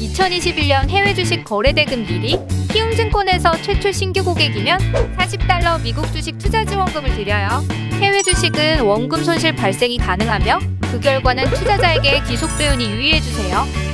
2021년 해외 주식 거래 대금 1위, 키움증권에서 최초 신규 고객이면 $40 미국 주식 투자 지원금을 드려요. 해외 주식은 원금 손실 발생이 가능하며 그 결과는 투자자에게 기속배분이 유의해주세요.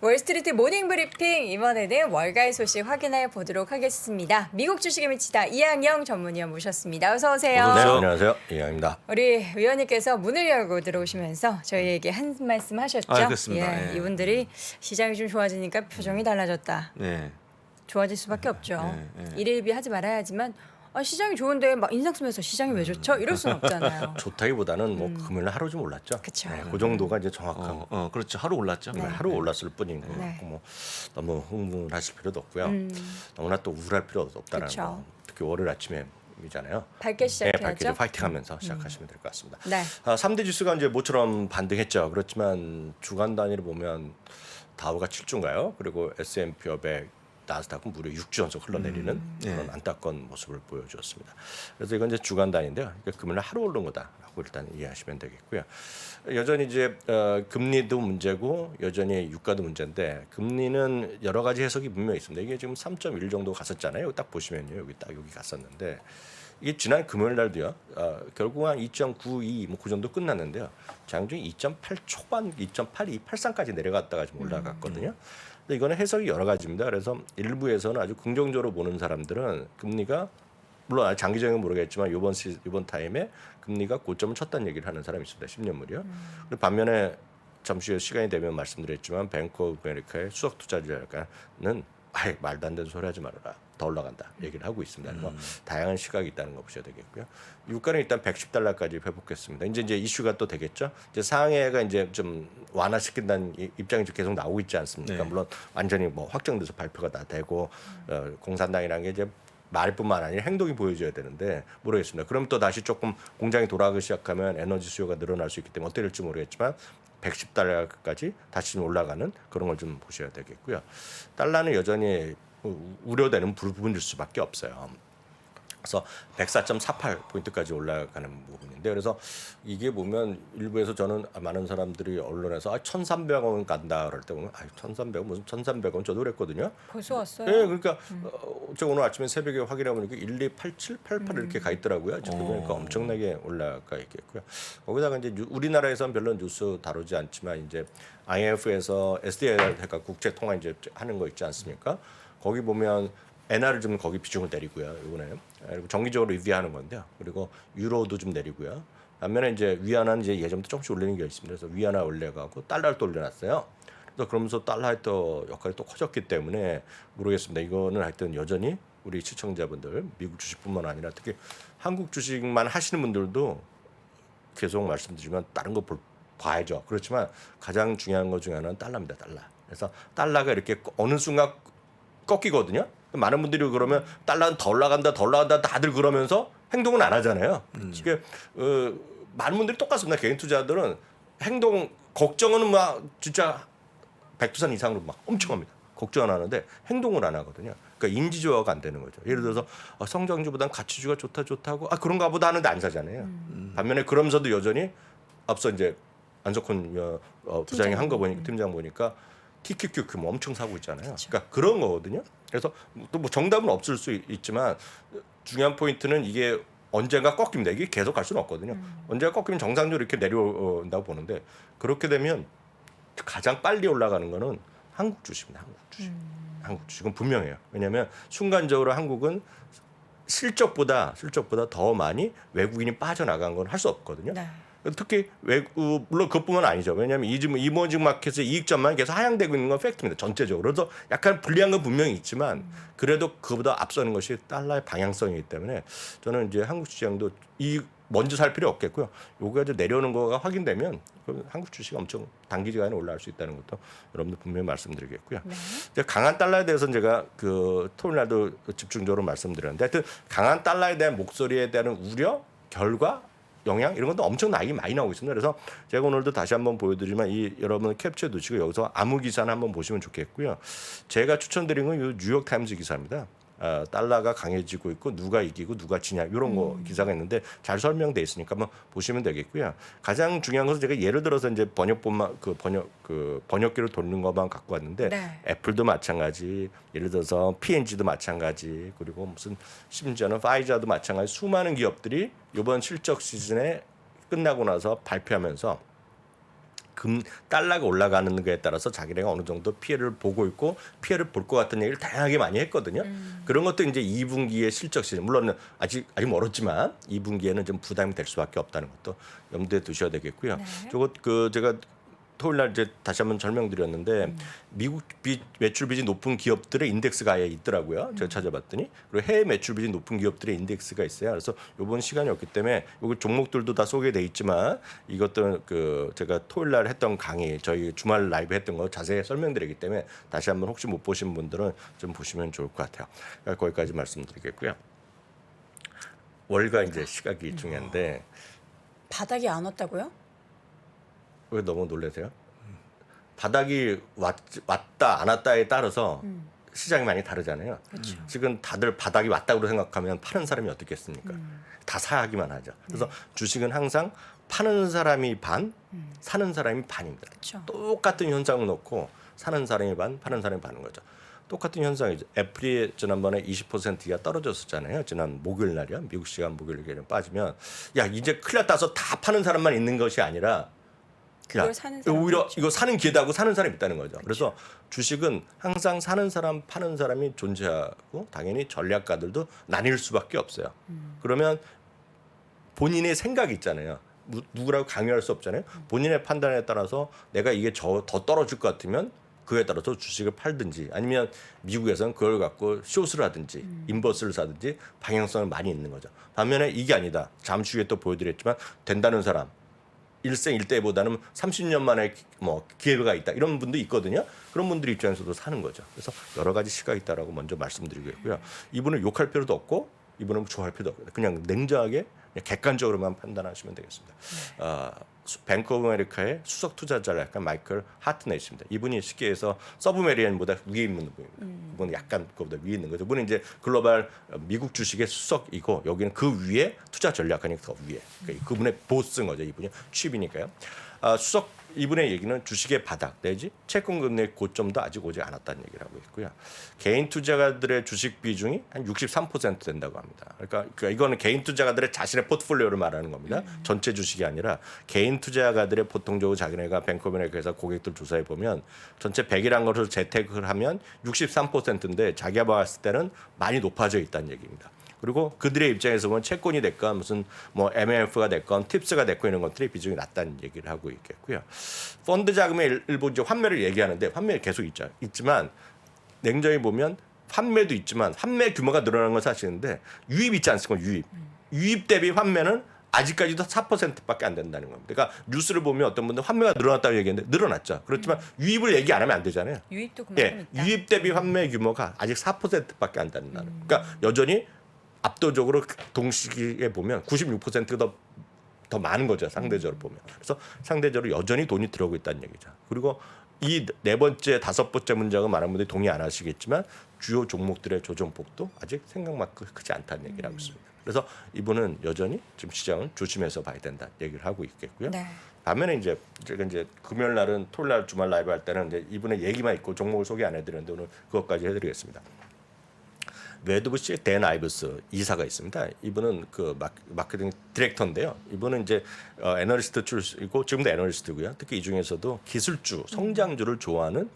월스트리트 모닝 브리핑, 이번에는 월가의 소식 확인해 보도록 하겠습니다. 미국 주식에 미치다 이항영 전문위원 모셨습니다. 어서 오세요. 네, 안녕하세요. 이항입니다. 우리 위원님께서 문을 열고 들어오시면서 저희에게 한 말씀 하셨죠. 그렇습니다. 예. 이분들이 시장이 좀 좋아지니까 표정이 달라졌다. 네. 좋아질 수밖에 없죠. 네. 일일비 하지 말아야 하지만 시장이 좋은데 막 인상 쓰면서 시장이 왜 좋죠? 이럴 수는 없잖아요. 좋다기보다는 뭐 금요일 하루 좀 올랐죠. 그쵸. 네, 그 정도가 이제 정확한. 그렇죠. 하루 올랐죠. 네. 하루 올랐을 뿐인 거고 네. 뭐 너무 흥분하실 필요도 없고요. 너무나 또 우울할 필요도 없다는 그쵸. 거. 특히 월요일 아침에이잖아요. 밝게 시작해야죠. 밝게 좀 파이팅하면서 시작하시면 될 것 같습니다. 네. 3대 지수가 이제 모처럼 반등했죠. 그렇지만 주간 단위로 보면 다우가 7주인가요? 그리고 S&P 500 나스닥은 무려 6주 연속 흘러내리는 그런 안타까운 모습을 보여주었습니다. 그래서 이건 이제 주간 단위인데요. 그러니까 금요일 하루 오른 거다라고 일단 이해하시면 되겠고요. 여전히 이제 금리도 문제고 여전히 유가도 문제인데 금리는 여러 가지 해석이 분명히 있습니다. 이게 지금 3.1 정도 갔었잖아요. 딱 보시면요, 여기 갔었는데 이게 지난 금요일 날도요. 결국 한 2.92 뭐 그 정도 끝났는데요. 장중에 2.8 초반, 2.82, 83까지 내려갔다가 좀 올라갔거든요. 근데 이거는 해석이 여러 가지입니다. 그래서 일부에서는 아주 긍정적으로 보는 사람들은 금리가 물론 장기적인 모르겠지만 이번 타임에 금리가 고점을 쳤다는 얘기를 하는 사람이 있습니다. 10년물이요. 그리고 반면에 잠시 후에 시간이 되면 말씀드렸지만 뱅크 오브 아메리카의 수석 투자자는 아예 말도 안 되는 소리 하지 말아라. 더 올라간다 얘기를 하고 있습니다. 그래서 다양한 시각이 있다는 거 보셔야 되겠고요. 유가는 일단 $110까지 회복했습니다. 이제 이슈가 또 되겠죠. 이제 상해가 이제 좀 완화시킨다는 입장이 계속 나오고 있지 않습니까? 네. 물론 완전히 뭐 확정돼서 발표가 다 되고 공산당이라는 게 이제 말뿐만 아니라 행동이 보여줘야 되는데 모르겠습니다. 그럼 또 다시 조금 공장이 돌아가기 시작하면 에너지 수요가 늘어날 수 있기 때문에 어떻게 될지 모르겠지만 $110까지 다시 올라가는 그런 걸 좀 보셔야 되겠고요. 달러는 여전히 우려되는 부분일 수밖에 없어요. 그래서 104.48포인트까지 올라가는 부분인데 그래서 이게 보면 일부에서 저는 많은 사람들이 언론에서 1,300원 간다 그럴 때 보면 1,300원 무슨 1,300원 저도 그랬거든요. 벌써 왔어요. 네, 그러니까 저 오늘 아침에 새벽에 확인해 보니까 1287, 88 이렇게 가 있더라고요. 그러니까 엄청나게 올라가 있겠고요. 거기다가 이제 우리나라에서는 별로 뉴스 다루지 않지만 이제 IMF에서 SDR가 국제 통화 이제 하는 거 있지 않습니까? 거기 보면 엔화를 좀 거기 비중을 내리고요. 이번에 그리고 정기적으로 리뷰하는 건데요. 그리고 유로도 좀 내리고요. 반면에 이제 위안화는 이제 예전부터 조금씩 올리는 게 있습니다. 그래서 위안화 올려가고 달러를 또 올려놨어요. 그래서 그러면서 달러의 또 역할이 또 커졌기 때문에 모르겠습니다. 이거는 하여튼 여전히 우리 시청자분들 미국 주식뿐만 아니라 특히 한국 주식만 하시는 분들도 계속 말씀드리지만 다른 거 봐야죠. 그렇지만 가장 중요한 것 중에 하나는 달러입니다. 달러. 그래서 달러가 이렇게 어느 순간 꺾이거든요. 많은 분들이 그러면 달러는 더 올라간다 다들 그러면서 행동은 안 하잖아요. 이게 많은 분들이 똑같습니다. 개인 투자들은 행동 걱정은 막 진짜 100% 이상으로 막 엄청 합니다. 걱정 안 하는데 행동을 안 하거든요. 그러니까 인지조화가 안 되는 거죠. 예를 들어서 성장주보다는 가치주가 좋다고 그런가 보다 하는데 안 사잖아요. 반면에 그러면서도 여전히 앞서 이제 안석훈 부장이 한 거 보니까 팀장 보니까 TQQQ 뭐 엄청 사고 있잖아요. 그쵸. 그러니까 그런 거거든요. 그래서 또 뭐 정답은 없을 수 있지만 중요한 포인트는 이게 언젠가 꺾입니다. 이게 계속 갈 수는 없거든요. 언젠가 꺾이면 정상적으로 이렇게 내려온다고 보는데 그렇게 되면 가장 빨리 올라가는 거는 한국 주식입니다. 한국 주식은 분명해요. 왜냐하면 순간적으로 한국은 실적보다 더 많이 외국인이 빠져나간 건 할 수 없거든요. 네. 특히 물론 그것뿐만 아니죠. 왜냐하면 이머징 마켓의 이익점만 계속 하향되고 있는 건 팩트입니다. 전체적으로. 그래서 약간 불리한 건 분명히 있지만 그래도 그보다 앞서는 것이 달러의 방향성이기 때문에 저는 이제 한국 시장도 이 먼저 살 필요 없겠고요. 요거 좀 내려오는 거가 확인되면 그럼 한국 주식 엄청 단기 기간에 올라갈 수 있다는 것도 여러분들 분명히 말씀드리겠고요. 이제 강한 달러에 대해서는 제가 그 토요일 날도 집중적으로 말씀드렸는데 하여튼 강한 달러에 대한 목소리에 대한 우려, 결과, 영향 이런 것도 엄청나게 많이 나오고 있습니다. 그래서 제가 오늘도 다시 한번 보여드리지만 이 여러분 캡처해 두시고 여기서 아무 기사나 한번 보시면 좋겠고요. 제가 추천드린 건 이 뉴욕 타임즈 기사입니다. 달러가 강해지고 있고 누가 이기고 누가 지냐 이런 거 기사가 있는데 잘 설명돼 있으니까 한번 보시면 되겠고요. 가장 중요한 것은 제가 예를 들어서 이제 번역본만 번역기를 돌리는 것만 갖고 왔는데 네. 애플도 마찬가지, 예를 들어서 P&G도 마찬가지, 그리고 무슨 심지어는 파이자도 마찬가지 수많은 기업들이 이번 실적 시즌에 끝나고 나서 발표하면서 달러가 올라가는 거에 따라서 자기네가 어느 정도 피해를 보고 있고 피해를 볼 것 같은 얘기를 다양하게 많이 했거든요. 그런 것도 이제 2분기의 실적 시즌 물론 아직 멀었지만 2분기에는 좀 부담이 될 수밖에 없다는 것도 염두에 두셔야 되겠고요. 네. 저거 제가 토요일 날 이제 다시 한번 설명드렸는데 미국 매출 비중이 높은 기업들의 인덱스가 아예 있더라고요. 제가 찾아봤더니 그리고 해외 매출 비중이 높은 기업들의 인덱스가 있어요. 그래서 이번 시간이 없기 때문에 여기 종목들도 다 소개돼 있지만 이것들은 제가 토요일 날 했던 강의 저희 주말 라이브 했던 거 자세히 설명드리기 때문에 다시 한번 혹시 못 보신 분들은 좀 보시면 좋을 것 같아요. 그러니까 거기까지 말씀드리겠고요. 월가 이제 시각이 중요한데 바닥이 안 왔다고요? 왜 너무 놀라세요? 바닥이 왔다 안 왔다에 따라서 시장이 많이 다르잖아요. 그렇죠. 지금 다들 바닥이 왔다고 생각하면 파는 사람이 어떻겠습니까? 다 사기만 하죠. 그래서 주식은 항상 파는 사람이 반, 사는 사람이 반입니다. 그렇죠. 똑같은 현상을 놓고 사는 사람이 반, 파는 사람이 반인 거죠. 똑같은 현상이죠. 애플이 지난번에 20% 이하 떨어졌었잖아요. 지난 목요일 날이요. 미국 시간 목요일에 빠지면 야 이제 큰일 났다서 다 파는 사람만 있는 것이 아니라 그걸 사는 사람 오히려 이거 사는 기회도 하고 사는 사람이 있다는 거죠. 그래서 주식은 항상 사는 사람, 파는 사람이 존재하고 당연히 전략가들도 나뉠 수밖에 없어요. 그러면 본인의 생각이 있잖아요. 누구라고 강요할 수 없잖아요. 본인의 판단에 따라서 내가 이게 더 떨어질 것 같으면 그에 따라서 주식을 팔든지 아니면 미국에서는 그걸 갖고 숏을 하든지 인버스를 사든지 방향성을 많이 있는 거죠. 반면에 이게 아니다. 잠시 후에 또 보여드렸지만 된다는 사람. 일생일대보다는 30년 만에 뭐 기회가 있다 이런 분도 있거든요. 그런 분들 입장에서도 사는 거죠. 그래서 여러 가지 시각이 있다라고 먼저 말씀드리고요. 이분은 욕할 필요도 없고 이분은 좋아할 필요도 없고 그냥 냉정하게 그냥 객관적으로만 판단하시면 되겠습니다. 뱅크 오브 아메리카의 수석 투자자 약간 마이클 하트넷입니다. 이분이 쉽게 해서 서브메리언보다 위에 있는 분입니다. 그분은 약간 그보다 위에 있는 거죠. 이분은 이제 글로벌 미국 주식의 수석이고 여기는 그 위에 투자 전략가니까 더 위에. 그러니까 그분의 보스인 거죠. 이분이 취입이니까요. 수석 이분의 얘기는 주식의 바닥 내지 채권 금리의 고점도 아직 오지 않았다는 얘기를 하고 있고요. 개인 투자가들의 주식 비중이 한 63% 된다고 합니다. 그러니까 이거는 개인 투자가들의 자신의 포트폴리오를 말하는 겁니다. 전체 주식이 아니라 개인 투자가들의 보통적으로 자기네가 뱅크 오브 아메리카에서 고객들 조사해 보면 전체 100이라는 것을 재테크를 하면 63%인데 자기가 봤을 때는 많이 높아져 있다는 얘기입니다. 그리고 그들의 입장에서 보면 채권이 됐건 무슨 뭐 MMF가 됐건 팁스가 됐건 이런 것들이 비중이 낮다는 얘기를 하고 있겠고요. 펀드 자금의 일부 이제 환매를 얘기하는데 환매 계속 있지만 냉정히 보면 환매도 있지만 환매 규모가 늘어나는 건 사실인데 유입 있지 않습니까? 유입 대비 환매는 아직까지도 4%밖에 안 된다는 겁니다. 그러니까 뉴스를 보면 어떤 분들 환매가 늘어났다고 얘기했는데 늘어났죠. 그렇지만 유입을 얘기 안 하면 안 되잖아요. 유입도 그만큼 있다. 유입 대비 환매 규모가 아직 4%밖에 안 된다는. 그러니까 여전히 압도적으로 동시기에 보면 96%가 더 많은 거죠. 상대적으로 보면. 그래서 상대적으로 여전히 돈이 들어오고 있다는 얘기죠. 그리고 이 네 번째, 다섯 번째 문장은 많은 분들이 동의 안 하시겠지만 주요 종목들의 조정폭도 아직 생각만큼 크지 않다는 얘기를 하고 있습니다. 그래서 이분은 여전히 지금 시장을 조심해서 봐야 된다 얘기를 하고 있겠고요. 네. 반면에 이제 제가 이제 금요일 날은 토요일 날 주말 라이브 할 때는 이제 이분의 얘기만 있고 종목을 소개 안 해드렸는데 오늘 그것까지 해드리겠습니다. 웨드부시의 댄 아이브스 이사가 있습니다. 이분은 그 마케팅 디렉터인데요. 이분은 이제 애널리스트 출신이고 지금도 애널리스트고요. 특히 이 중에서도 기술주, 성장주를 좋아하는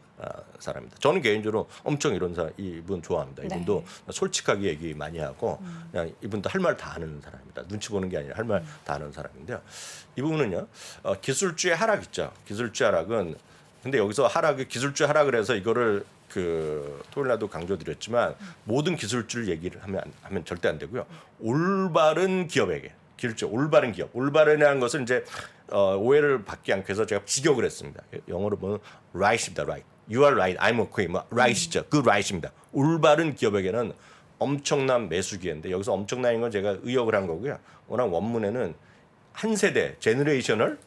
사람입니다. 저는 개인적으로 엄청 이분 좋아합니다. 이분도 솔직하게 얘기 많이 하고 그냥 이분도 할 말 다 하는 사람입니다. 눈치 보는 게 아니라 할 말 다 하는 사람인데요. 이 부분은요. 기술주의 하락 있죠. 기술주의 하락은 근데 여기서 기술주의 하락을 해서 이거를 토요일 날도 강조드렸지만 모든 기술주를 얘기를 하면 절대 안 되고요. 올바른 기업에게 기술적 올바른 기업. 올바른이라는 것은 이제 오해를 받지 않기 위해서 제가 직역을 했습니다. 영어로 보면 right입니다. right. You are right. I'm okay. 뭐 right이죠. 그 right입니다. 올바른 기업에게는 엄청난 매수 기회인데 여기서 엄청난 건 제가 의역을 한 거고요. 워낙 원문에는 한 세대 제너레이셔널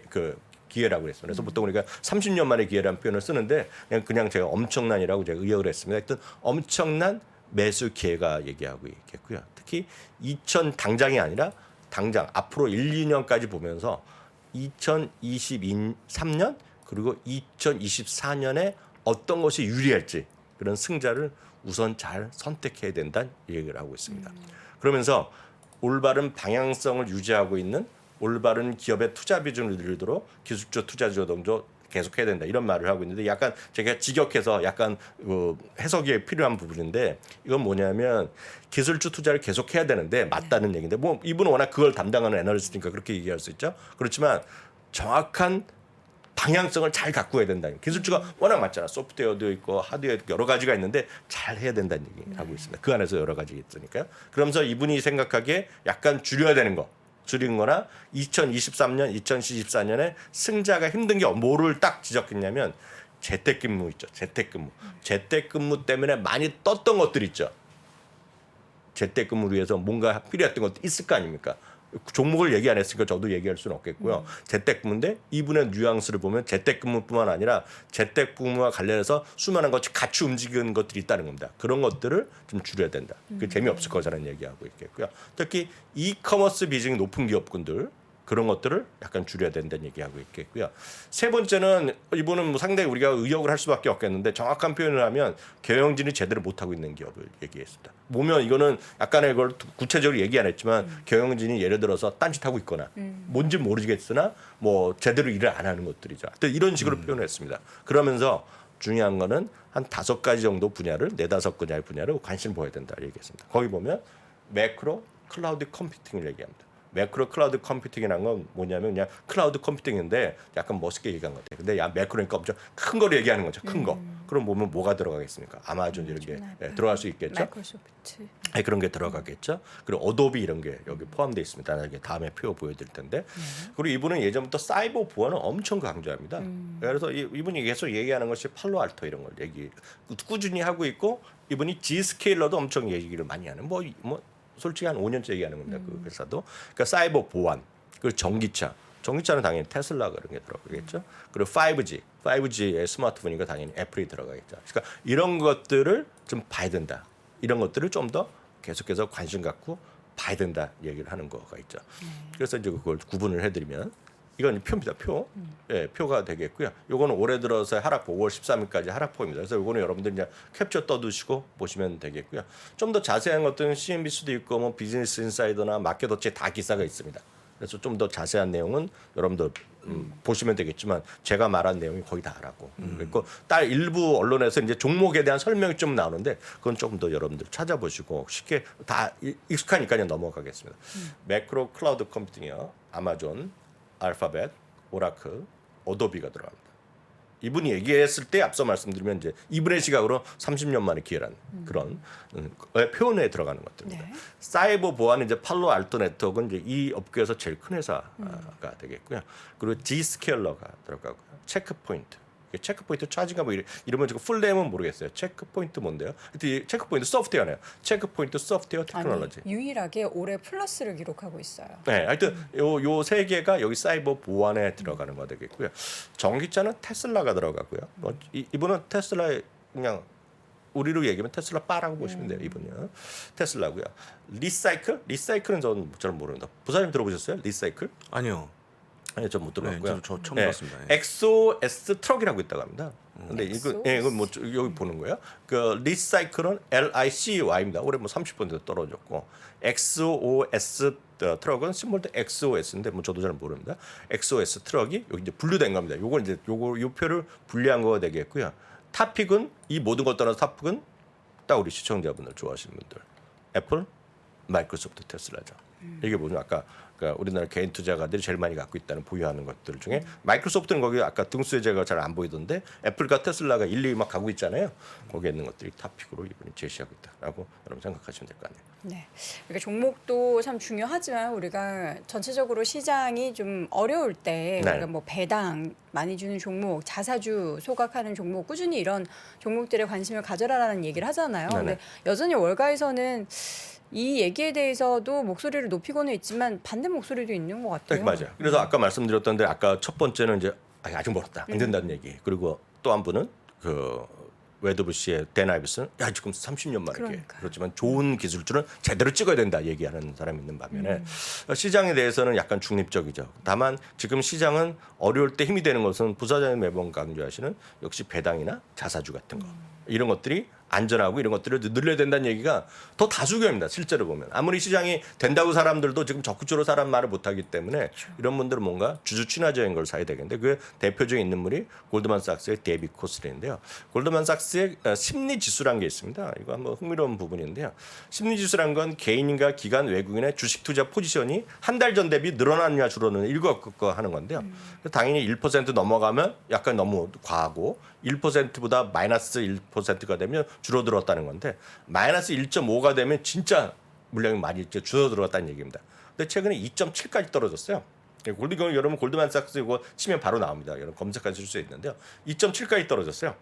그 기회라고 그랬어요. 그래서 보통 우리가 30년 만에 기회라는 표현을 쓰는데 그냥 제가 엄청난이라고 제가 의역을 했습니다. 하여튼 엄청난 매수 기회가 얘기하고 있겠고요. 특히 당장이 아니라 당장 앞으로 1, 2년까지 보면서 2023년 그리고 2024년에 어떤 것이 유리할지 그런 승자를 우선 잘 선택해야 된다는 얘기를 하고 있습니다. 그러면서 올바른 방향성을 유지하고 있는 올바른 기업의 투자 비중을 늘리도록 기술적 투자 조정도 계속해야 된다 이런 말을 하고 있는데 약간 제가 직역해서 약간 해석이 필요한 부분인데 이건 뭐냐면 기술주 투자를 계속해야 되는데 맞다는 얘기인데 뭐 이분은 워낙 그걸 담당하는 애널리스트니까 그렇게 얘기할 수 있죠. 그렇지만 정확한 방향성을 잘 갖고 해야 된다. 기술주가 워낙 많잖아. 소프트웨어도 있고 하드웨어도 있고 여러 가지가 있는데 잘 해야 된다는 얘기를 하고 있습니다. 그 안에서 여러 가지가 있으니까요. 그러면서 이분이 생각하기에 약간 줄여야 되는 거. 줄인 거나 2023년, 2024년에 승자가 힘든 게 뭐를 딱 지적했냐면 재택근무 있죠. 재택근무. 재택근무 때문에 많이 떴던 것들 있죠. 재택근무를 위해서 뭔가 필요했던 것도 있을 거 아닙니까? 종목을 얘기 안 했으니까 저도 얘기할 수는 없겠고요. 재택근무인데 이분의 뉘앙스를 보면 재택근무뿐만 아니라 재택근무와 관련해서 수많은 것이 같이 움직이는 것들이 있다는 겁니다. 그런 것들을 좀 줄여야 된다. 그 재미없을 거라는 얘기하고 있겠고요. 특히 이커머스 비중이 높은 기업군들 그런 것들을 약간 줄여야 된다는 얘기하고 있겠고요. 세 번째는 이분은 뭐 상당히 우리가 의역을 할 수밖에 없겠는데 정확한 표현을 하면 경영진이 제대로 못하고 있는 기업을 얘기했습니다. 보면 이거는 약간의 걸 구체적으로 얘기 안 했지만 경영진이 예를 들어서 딴짓하고 있거나 뭔지 모르겠으나 뭐 제대로 일을 안 하는 것들이죠. 이런 식으로 표현했습니다. 그러면서 중요한 거는 한 5가지 정도 분야를 4-5가지 분야를 관심을 보여야 된다 얘기했습니다. 거기 보면 매크로 클라우드 컴퓨팅을 얘기합니다. 매크로 클라우드 컴퓨팅이라는 건 뭐냐면 그냥 클라우드 컴퓨팅인데 약간 멋있게 얘기한 것 같아요. 근데 야 매크로니까 엄청 큰 거를 얘기하는 거죠. 큰 거. 그럼 보면 뭐가 들어가겠습니까? 아마존 이런 게 들어갈 수 있겠죠. 마이크로소프트. 그런 게 들어가겠죠. 그리고 어도비 이런 게 여기 포함되어 있습니다. 나중에 다음에 표 보여드릴 텐데. 그리고 이분은 예전부터 사이버 보안을 엄청 강조합니다. 그래서 이분이 계속 얘기하는 것이 팔로알토 이런 걸 꾸준히 하고 있고 이분이 G스케일러도 엄청 얘기를 많이 하는 뭐 솔직히 한 5년째 얘기하는 겁니다. 그 회사도. 그러니까 사이버 보안, 그리고 전기차는 당연히 테슬라가 그런 게 들어가겠죠. 그리고 5G의 스마트폰이니까 당연히 애플이 들어가겠죠. 그러니까 이런 것들을 좀 봐야 된다. 이런 것들을 좀 더 계속해서 관심 갖고 봐야 된다 얘기를 하는 거가 있죠. 그래서 이제 그걸 구분을 해드리면 이건 표입니다. 표. 예, 표가 되겠고요. 요거는 올해 들어서 하락폭 5월 13일까지 하락폭입니다. 그래서 요거는 여러분들 이제 캡처 떠두시고 보시면 되겠고요. 좀 더 자세한 것들은 CNBC도 있고 뭐 비즈니스 인사이더나 마켓워치에 다 기사가 있습니다. 그래서 좀 더 자세한 내용은 여러분들 보시면 되겠지만 제가 말한 내용이 거의 다라고. 그리고 딸 일부 언론에서 이제 종목에 대한 설명이 좀 나오는데 그건 조금 더 여러분들 찾아보시고 쉽게 다 익숙하니까 넘어가겠습니다. 매크로 클라우드 컴퓨팅이요. 아마존, 알파벳, 오라클, 어도비가 들어갑니다. 이분이 얘기했을 때 앞서 말씀드리면 이제 이분의 시각으로 30년 만에 기회라는 그런 표현에 들어가는 것들입니다. 네. 사이버 보안은 이제 팔로알토 네트워크는 이제 이 업계에서 제일 큰 회사가 되겠고요. 그리고 G스케일러가 들어가고요. 체크포인트. 체크포인트 차징가 뭐 이러면 지금 풀네임은 모르겠어요. 체크포인트 뭔데요? 체크포인트 소프트웨어네요. 체크포인트 소프트웨어 테크놀로지. 아니, 유일하게 올해 플러스를 기록하고 있어요. 네, 하여튼 요 세 개가 여기 사이버 보안에 들어가는 거 되겠고요. 전기차는 테슬라가 들어가고요. 이분은 테슬라 그냥 우리로 얘기하면 테슬라 바라고 보시면 돼요. 이분이요. 테슬라고요. 리사이클은 저는 잘 모릅니다. 부사님 들어보셨어요? 리사이클? 아니요. 아니 저 못 들어봤고요. 네, 저 처음 들었습니다. XOS 트럭이라고 있다고 합니다. 근데 이건 뭐 여기 보는 거예요. 그 리사이클은 LICY입니다. 올해 뭐 30% 떨어졌고 XOS 트럭은 심볼도 XOS인데 뭐 저도 잘 모릅니다. XOS 트럭이 여기 이제 분류된 겁니다. 요걸 이제 요 표를 분리한 거가 되겠고요. 탑픽은 이 모든 것 떠나서 탑픽은 딱 우리 시청자분들 좋아하시는 분들 애플, 마이크로소프트, 테슬라죠. 이게 뭐냐 아까 그러니까 우리나라 개인 투자가들이 제일 많이 갖고 있다는 보유하는 것들 중에 마이크로소프트는 거기 아까 등수에 제가 잘 안 보이던데 애플과 테슬라가 1, 2위 막 가고 있잖아요. 거기에 있는 것들이 탑픽으로 이분이 제시하고 있다라고 여러분 생각하시면 될 것 같네요. 네. 그러니까 종목도 참 중요하지만 우리가 전체적으로 시장이 좀 어려울 때 네. 우리가 뭐 배당 많이 주는 종목, 자사주 소각하는 종목, 꾸준히 이런 종목들에 관심을 가져라라는 얘기를 하잖아요. 네네. 근데 여전히 월가에서는 이 얘기에 대해서도 목소리를 높이고는 있지만 반대 목소리도 있는 것 같아요. 네, 맞아요. 그래서 아까 말씀드렸던데 아까 첫 번째는 이제 아직 멀었다 안 된다는 얘기. 그리고 또 한 분은 그 웨더부시의 댄 아이비스는 야 지금 30년 만에 그러니까요. 그렇지만 좋은 기술주는 제대로 찍어야 된다 얘기하는 사람이 있는 반면에 시장에 대해서는 약간 중립적이죠. 다만 지금 시장은 어려울 때 힘이 되는 것은 부사장이 매번 강조하시는 역시 배당이나 자사주 같은 거 이런 것들이 안전하고 이런 것들을 늘려야 된다는 얘기가 더 다수결입니다. 실제로 보면 아무리 시장이 된다고 사람들도 지금 적극적으로 사람 말을 못하기 때문에 이런 분들은 뭔가 주주 친화적인 걸 사야 되겠는데 그 대표적인 인물이 골드만삭스의 데이비 코슬인데요. 골드만삭스의 심리 지수라는 게 있습니다. 이거 한번 흥미로운 부분인데요. 심리 지수란 건 개인과 기관 외국인의 주식 투자 포지션이 한 달 전 대비 늘어났냐 줄어드느냐 이거 하는 건데요. 당연히 1% 넘어가면 약간 너무 과하고 1%보다 마이너스 1%가 되면 줄어들었다는 건데 마이너스 1.5가 되면 진짜 물량이 많이 이제 줄어들었다는 얘기입니다. 근데 최근에 2.7까지 떨어졌어요. 여러분 골드만삭스 이거 치면 바로 나옵니다. 여러분 검색하실 수 있는데요. 2.7까지 떨어졌어요.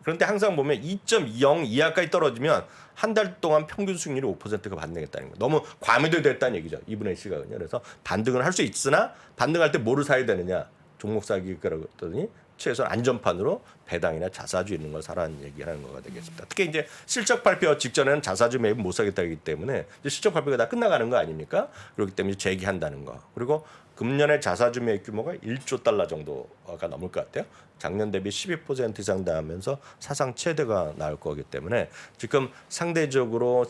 그런데 항상 보면 2.0 이하까지 떨어지면 한 달 동안 평균 수익률이 5%가 반등했다는 거예요. 너무 과매도됐다는 얘기죠. 이분의 시각은요. 그래서 반등을 할 수 있으나 반등할 때 뭐를 사야 되느냐. 종목 사기 그러더니 최소한 안전판으로 배당이나 자사주 있는 걸 사라는 얘기하는 거가 되겠습니다. 특히 이제 실적 발표 직전에는 자사주 매입 못 사겠다기 때문에 이제 실적 발표가 다 끝나가는 거 아닙니까? 그렇기 때문에 재기한다는 거. 그리고 금년에 자사주 매입 규모가 1조 달러 정도가 넘을 것 같아요. 작년 대비 12% 이상 나오면서 사상 최대가 나올 거기 때문에 지금 상대적으로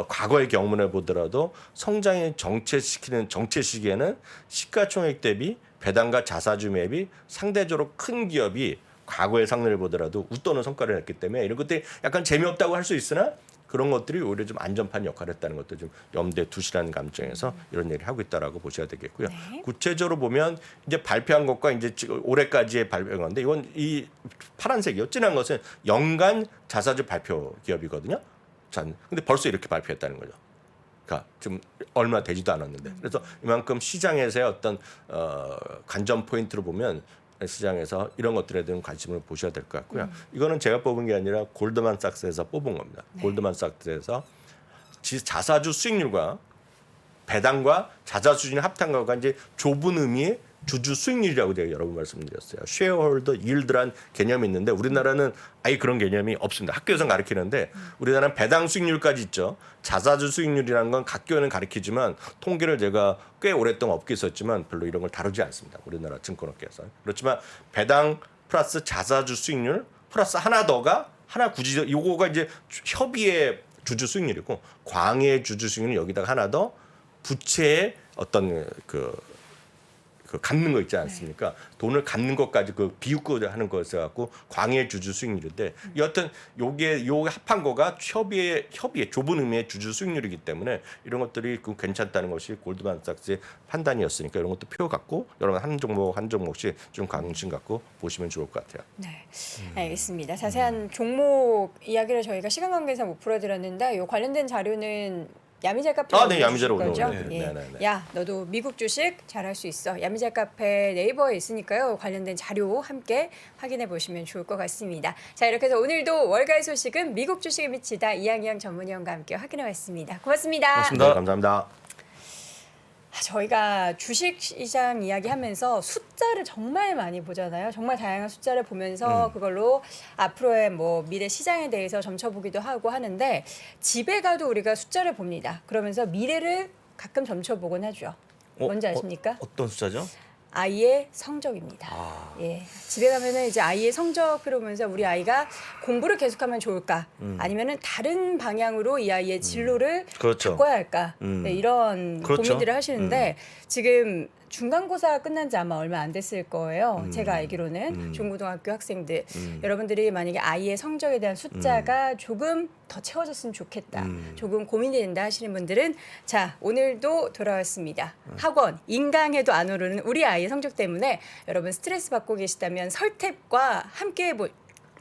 과거의 경험을 보더라도 성장이 정체시키는 정체 시기에는 시가총액 대비 배당과 자사주 매입이 상대적으로 큰 기업이 과거의 상례를 보더라도 웃도는 성과를 냈기 때문에 이런 것들이 약간 재미없다고 할 수 있으나 그런 것들이 오히려 좀 안전판 역할을 했다는 것도 좀 염두에 두시라는 감정에서 이런 얘기를 하고 있다라고 보셔야 되겠고요. 네. 구체적으로 보면 이제 발표한 것과 이제 올해까지의 발표한 건데 이건 이 파란색이요. 진한 것은 연간 자사주 발표 기업이거든요. 근데 벌써 이렇게 발표했다는 거죠. 그러니까 지금 얼마 되지도 않았는데 그래서 이만큼 시장에서의 어떤 관전 포인트로 보면 시장에서 이런 것들에 대한 관심을 보셔야 될 것 같고요. 이거는 제가 뽑은 게 아니라 골드만삭스에서 뽑은 겁니다. 골드만삭스에서 자사주 수익률과 배당과 자사주 수익률 합산가가 이제 좁은 의미의 주주 수익률이라고 제가 여러 번 말씀드렸어요. 쉐어홀더 일드란 개념이 있는데 우리나라는 아예 그런 개념이 없습니다. 학교에서 가르치는데 우리나라는 배당 수익률까지 있죠. 자사주 수익률이라는 건 각 교회는 가르치지만 통계를 제가 꽤 오랫동안 업계에 있었지만 별로 이런 걸 다루지 않습니다. 우리나라 증권업계에서. 그렇지만 배당 플러스 자사주 수익률 플러스 하나 더가 하나 굳이 요거가 이제 협의의 주주 수익률이고 광의 주주 수익률은 여기다가 하나 더 부채의 어떤 그 갚는 거 있지 않습니까? 돈을 갚는 것까지 그 비웃고 하는 것을 갖고 광의 주주 수익률인데 여하튼 요게 합한 거가 협의의 좁은 의미의 주주 수익률이기 때문에 이런 것들이 그 괜찮다는 것이 골드만삭스의 판단이었으니까 이런 것도 표 갖고 여러분 한 종목씩 좀 관심 갖고 보시면 좋을 것 같아요. 네, 알겠습니다. 자세한 종목 이야기를 저희가 시간 관계상 못 풀어드렸는데 이 관련된 자료는 야미잘 카페 네, 야미잘 거죠? 올라오네요. 예. 네네네. 야, 너도 미국 주식 잘할 수 있어. 야미잘 카페 네이버에 있으니까요. 관련된 자료 함께 확인해 보시면 좋을 것 같습니다. 자, 이렇게 해서 오늘도 월가의 소식은 미국 주식에 미치다 이양희영 전문위원과 함께 확인해 봤습니다. 고맙습니다. 네, 감사합니다. 저희가 주식시장 이야기하면서 숫자를 정말 많이 보잖아요. 정말 다양한 숫자를 보면서 그걸로 앞으로의 뭐 미래 시장에 대해서 점쳐보기도 하고 하는데 집에 가도 우리가 숫자를 봅니다. 그러면서 미래를 가끔 점쳐보곤 하죠. 뭔지 아십니까? 어떤 숫자죠? 아이의 성적입니다. 예, 집에 가면은 이제 아이의 성적을 보면서 우리 아이가 공부를 계속하면 좋을까, 아니면은 다른 방향으로 이 아이의 진로를 그렇죠. 바꿔야 할까, 네, 이런 그렇죠. 고민들을 하시는데 지금 중간고사 끝난 지 아마 얼마 안 됐을 거예요. 제가 알기로는 중고등학교 학생들 여러분들이 만약에 아이의 성적에 대한 숫자가 조금 더 채워졌으면 좋겠다. 조금 고민이 된다 하시는 분들은 자, 오늘도 돌아왔습니다. 학원 인강에도 안 오르는 우리 아이의 성적 때문에 여러분 스트레스 받고 계시다면 설탭과 함께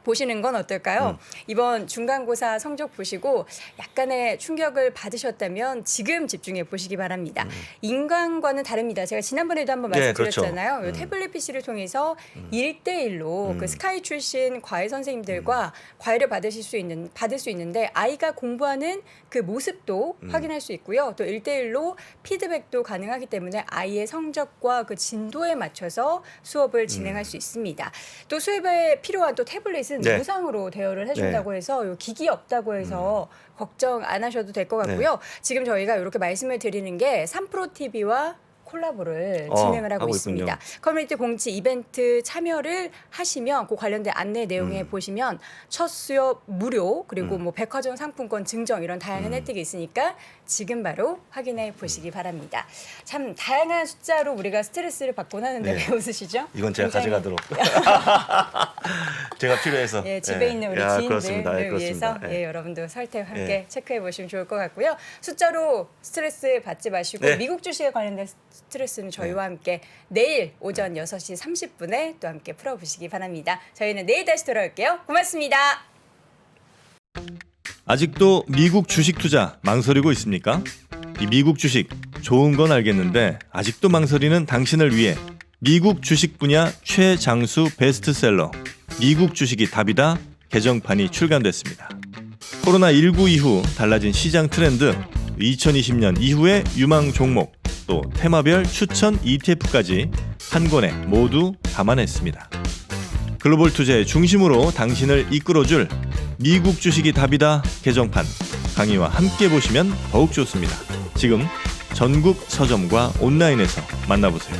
보시는 건 어떨까요? 이번 중간고사 성적 보시고 약간의 충격을 받으셨다면 지금 집중해 보시기 바랍니다. 인강과는 다릅니다. 제가 지난번에도 한번 네, 말씀드렸잖아요. 그렇죠. 이 태블릿 PC를 통해서 1대1로 그 스카이 출신 과외 선생님들과 과외를 받을 수 있는데 아이가 공부하는 그 모습도 확인할 수 있고요. 또 1대1로 피드백도 가능하기 때문에 아이의 성적과 그 진도에 맞춰서 수업을 진행할 수 있습니다. 또 수업에 필요한 또 태블릿은 네. 무상으로 대여를 해준다고 해서 요 기기 없다고 해서 걱정 안 하셔도 될 것 같고요. 지금 저희가 이렇게 말씀을 드리는 게 3프로TV와 콜라보를 진행을 하고 하고 있습니다. 있군요. 커뮤니티 공지 이벤트 참여를 하시면 그 관련된 안내 내용에 보시면 첫 수업 무료 그리고 뭐 백화점 상품권 증정 이런 다양한 혜택이 있으니까 지금 바로 확인해 보시기 바랍니다. 참 다양한 숫자로 우리가 스트레스를 받곤 하는데 네. 왜 웃으시죠? 이건 제가 굉장히 가져가도록 제가 필요해서. 예, 집에 있는 우리 그렇습니다. 예, 지인들을 위해서 그렇습니다. 예, 여러분도 설득 함께 예. 체크해 보시면 좋을 것 같고요. 숫자로 스트레스 받지 마시고 네. 미국 주식에 관련된 스트레스는 저희와 함께 내일 오전 6시 30분에 또 함께 풀어보시기 바랍니다. 저희는 내일 다시 돌아올게요. 고맙습니다. 아직도 미국 주식 투자 망설이고 있습니까? 이 미국 주식 좋은 건 알겠는데 아직도 망설이는 당신을 위해 미국 주식 분야 최장수 베스트셀러 미국 주식이 답이다 개정판이 출간됐습니다. 코로나19 이후 달라진 시장 트렌드, 2020년 이후의 유망 종목, 또 테마별 추천 ETF까지 한 권에 모두 담아냈습니다. 글로벌 투자의 중심으로 당신을 이끌어줄 미국 주식이 답이다 개정판 강의와 함께 보시면 더욱 좋습니다. 지금 전국 서점과 온라인에서 만나보세요.